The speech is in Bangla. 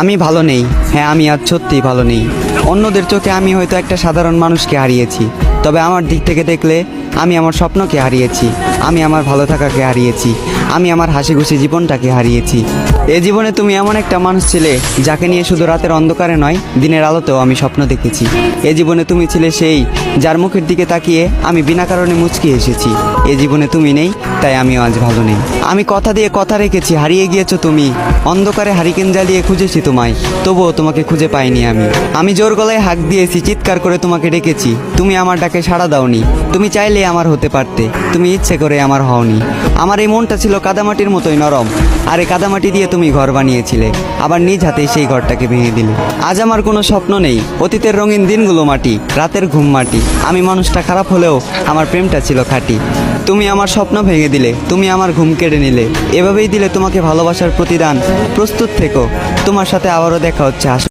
আমি ভালো নেই। হ্যাঁ, আমি আজ সত্যিই ভালো নেই। অন্যদের চোখে আমি হয়তো একটা সাধারণ মানুষকে হারিয়েছি, তবে আমার দিক থেকে দেখলে আমি আমার স্বপ্নকে হারিয়েছি, আমি আমার ভালো থাকাকে হারিয়েছি, আমি আমার হাসি খুশি জীবনটাকে হারিয়েছি। এ জীবনে তুমি এমন একটা মানুষ ছিলে যাকে নিয়ে শুধু রাতের অন্ধকারে নয়, দিনের আলোতেও আমি স্বপ্ন দেখেছি। এ জীবনে তুমি ছিলে সেই যার মুখের দিকে তাকিয়ে আমি বিনা কারণে মুচকি এসেছি। এ জীবনে তুমি নেই, তাই আমিও আজ ভালো নেই। আমি কথা দিয়ে কথা রেখেছি, হারিয়ে গিয়েছো তুমি। অন্ধকারে হারিকেন জ্বালিয়ে খুঁজেছি তোমায়, তবুও তোমাকে খুঁজে পাইনি আমি। আমি জোর গলায় হাঁক দিয়েছি, চিৎকার করে তোমাকে ডেকেছি, তুমি আমার ডাকে সাড়া দাওনি। তুমি চাইলে আমার হতে পারতে, তুমি ইচ্ছে করে আমার হওনি। আমার এই মনটা ছিল কাদামাটির মতোই নরম, আর এই কাদামাটি দিয়ে তুমি ঘর বানিয়েছিলে, আবার নিজ হাতেই সেই ঘরটাকে ভেঙে দিলে। আজ আমার কোনো স্বপ্ন নেই, অতীতের রঙিন দিনগুলো মাটি, রাতের ঘুম মাটি। আমি মানুষটা খারাপ হলেও আমার প্রেমটা ছিল খাঁটি। তুমি আমার স্বপ্ন ভেঙে দিলে, তুমি আমার ঘুম কেড়ে নিলে, এভাবেই দিলে তোমাকে ভালোবাসার প্রতিদান। প্রস্তুত থেকো, তোমার সাথে আবারও দেখা হচ্ছে।